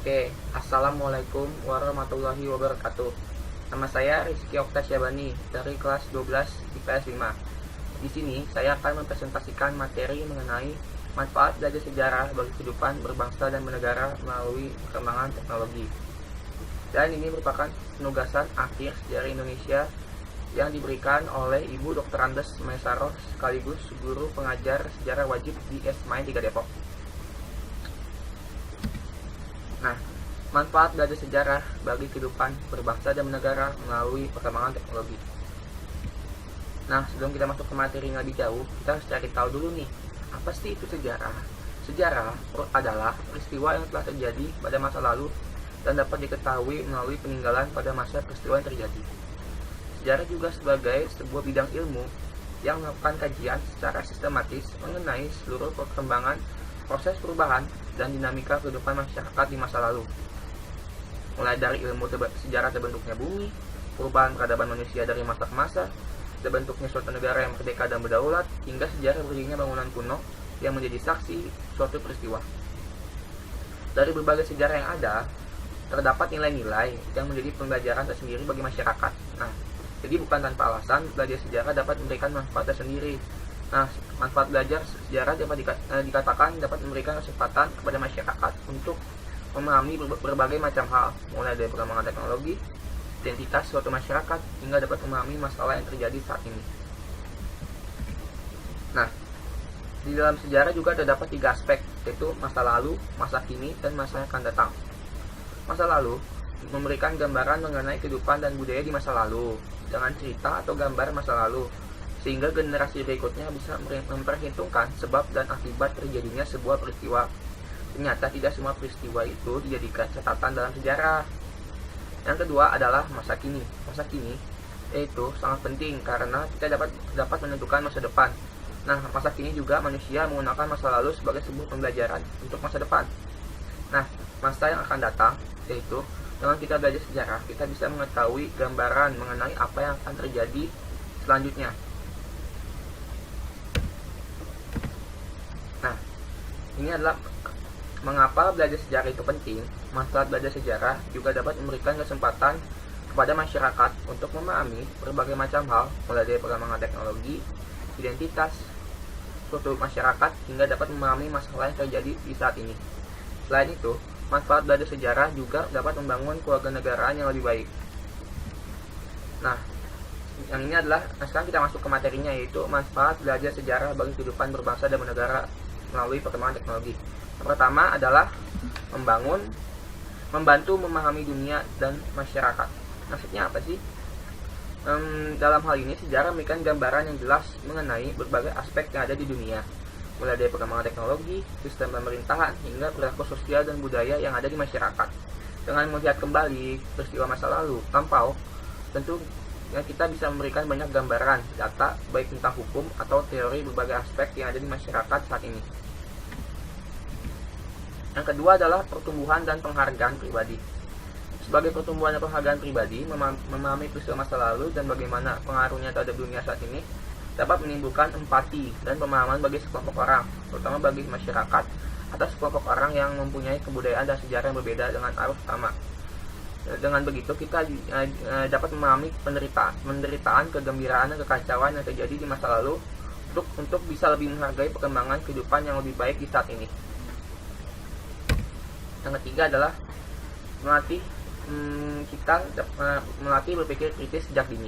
Oke, Assalamualaikum warahmatullahi wabarakatuh. Nama saya Rizky Oktasyabani dari kelas 12 IPS 5. Di sini saya akan mempresentasikan materi mengenai manfaat belajar sejarah bagi kehidupan berbangsa dan bernegara melalui perkembangan teknologi. Dan ini merupakan penugasan akhir sejarah Indonesia yang diberikan oleh Ibu Dr. Andes Maesaroh sekaligus guru pengajar sejarah wajib di SMAI 3 Depok. Nah, manfaat belajar sejarah bagi kehidupan berbangsa dan bernegara melalui perkembangan teknologi. Nah, sebelum kita masuk ke materi yang lebih jauh, kita harus cari tahu dulu nih, apa sih itu sejarah? Sejarah adalah peristiwa yang telah terjadi pada masa lalu dan dapat diketahui melalui peninggalan pada masa peristiwa yang terjadi. Sejarah juga sebagai sebuah bidang ilmu yang melakukan kajian secara sistematis mengenai seluruh perkembangan, proses perubahan, dan dinamika kehidupan masyarakat di masa lalu. Mulai dari ilmu sejarah terbentuknya bumi, perubahan peradaban manusia dari masa ke masa, terbentuknya suatu negara yang merdeka dan berdaulat, hingga sejarah berdirinya bangunan kuno yang menjadi saksi suatu peristiwa. Dari berbagai sejarah yang ada, terdapat nilai-nilai yang menjadi pembelajaran tersendiri bagi masyarakat. Nah, jadi bukan tanpa alasan belajar sejarah dapat memberikan manfaat tersendiri. Nah, manfaat belajar sejarah dapat dikatakan dapat memberikan kesempatan kepada masyarakat untuk memahami berbagai macam hal, mulai dari perkembangan teknologi, identitas suatu masyarakat, hingga dapat memahami masalah yang terjadi saat ini. Nah, di dalam sejarah juga terdapat 3 aspek, yaitu masa lalu, masa kini, dan masa yang akan datang. Masa lalu memberikan gambaran mengenai kehidupan dan budaya di masa lalu, dengan cerita atau gambar masa lalu, sehingga generasi berikutnya bisa memperhitungkan sebab dan akibat terjadinya sebuah peristiwa. Ternyata tidak semua peristiwa itu dijadikan catatan dalam sejarah. Yang kedua adalah masa kini. Masa kini yaitu sangat penting karena kita dapat menentukan masa depan. Nah, masa kini juga manusia menggunakan masa lalu sebagai sebuah pembelajaran untuk masa depan. Nah, masa yang akan datang yaitu dengan kita belajar sejarah, kita bisa mengetahui gambaran mengenai apa yang akan terjadi selanjutnya. Nah, ini adalah mengapa belajar sejarah itu penting. Manfaat belajar sejarah juga dapat memberikan kesempatan kepada masyarakat untuk memahami berbagai macam hal, mulai dari perkembangan teknologi, identitas suatu masyarakat, hingga dapat memahami masalah yang terjadi di saat ini. Selain itu, manfaat belajar sejarah juga dapat membangun kewarganegaraan yang lebih baik. Nah, yang ini adalah, sekarang kita masuk ke materinya, yaitu manfaat belajar sejarah bagi kehidupan berbangsa dan bernegara melalui perkembangan teknologi. Yang pertama adalah membantu memahami dunia dan masyarakat. Maksudnya apa sih? Dalam hal ini, sejarah memberikan gambaran yang jelas mengenai berbagai aspek yang ada di dunia, mulai dari perkembangan teknologi, sistem pemerintahan, hingga perilaku sosial dan budaya yang ada di masyarakat. Dengan melihat kembali peristiwa masa lalu, lampau, tentu kita bisa memberikan banyak gambaran, data, baik tentang hukum atau teori berbagai aspek yang ada di masyarakat saat ini. Yang kedua adalah pertumbuhan dan penghargaan pribadi. Sebagai pertumbuhan dan penghargaan pribadi, memahami peristiwa masa lalu dan bagaimana pengaruhnya terhadap dunia saat ini dapat menimbulkan empati dan pemahaman bagi sekelompok orang, terutama bagi masyarakat atau sekelompok orang yang mempunyai kebudayaan dan sejarah yang berbeda dengan arus utama. Dengan begitu, kita dapat memahami penderitaan, kegembiraan, dan kekacauan yang terjadi di masa lalu untuk bisa lebih menghargai perkembangan kehidupan yang lebih baik di saat ini. Yang ketiga adalah melatih berpikir kritis sejak dini.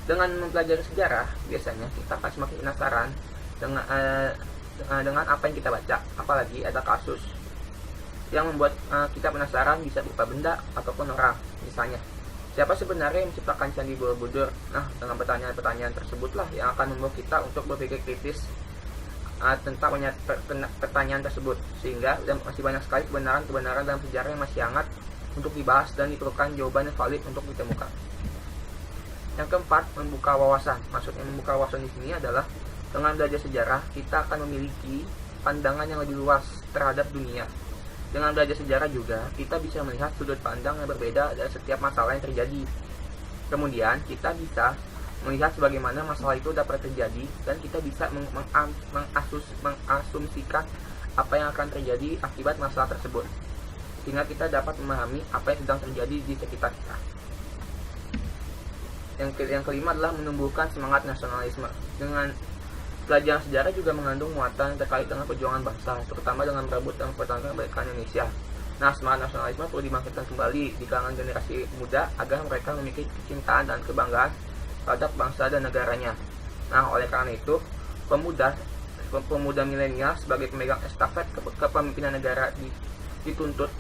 Dengan mempelajari sejarah, biasanya kita akan semakin penasaran dengan apa yang kita baca. Apalagi ada kasus yang membuat kita penasaran, bisa berupa benda ataupun orang. Misalnya, siapa sebenarnya yang menciptakan Candi Borobudur? Nah, dengan pertanyaan-pertanyaan tersebutlah yang akan membuat kita untuk berpikir kritis tentang pertanyaan tersebut, sehingga masih banyak sekali kebenaran dalam sejarah yang masih hangat untuk dibahas dan diperlukan jawaban yang valid untuk ditemukan. Yang keempat, membuka wawasan. Maksudnya membuka wawasan di sini adalah dengan belajar sejarah kita akan memiliki pandangan yang lebih luas terhadap dunia. Dengan belajar sejarah juga kita bisa melihat sudut pandang yang berbeda dari setiap masalah yang terjadi. Kemudian kita bisa melihat sebagaimana masalah itu dapat terjadi, dan kita bisa mengasumsikan apa yang akan terjadi akibat masalah tersebut. sehingga kita dapat memahami apa yang sedang terjadi di sekitar kita. Yang kelima adalah menumbuhkan semangat nasionalisme. Dengan pelajaran sejarah juga mengandung muatan terkait dengan perjuangan bangsa, terutama dengan merebut dan mempertahankan kemerdekaan Indonesia. Nah, semangat nasionalisme perlu dibangkitkan kembali di kalangan generasi muda agar mereka memiliki kecintaan dan kebanggaan terhadap bangsa dan negaranya. Nah, oleh karena itu, pemuda milenial sebagai pemegang estafet kepemimpinan negara dituntut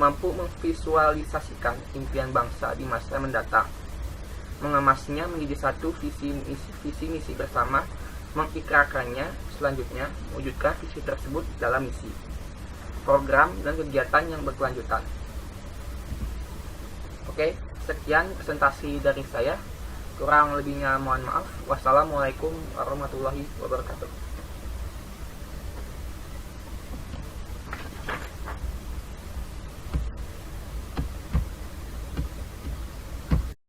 mampu memvisualisasikan impian bangsa di masa mendatang, mengemasnya menjadi satu visi misi bersama, mengikrarkannya, selanjutnya mewujudkan visi tersebut dalam misi, program, dan kegiatan yang berkelanjutan. Oke, sekian presentasi dari saya. Kurang lebihnya mohon maaf. Wassalamualaikum warahmatullahi wabarakatuh.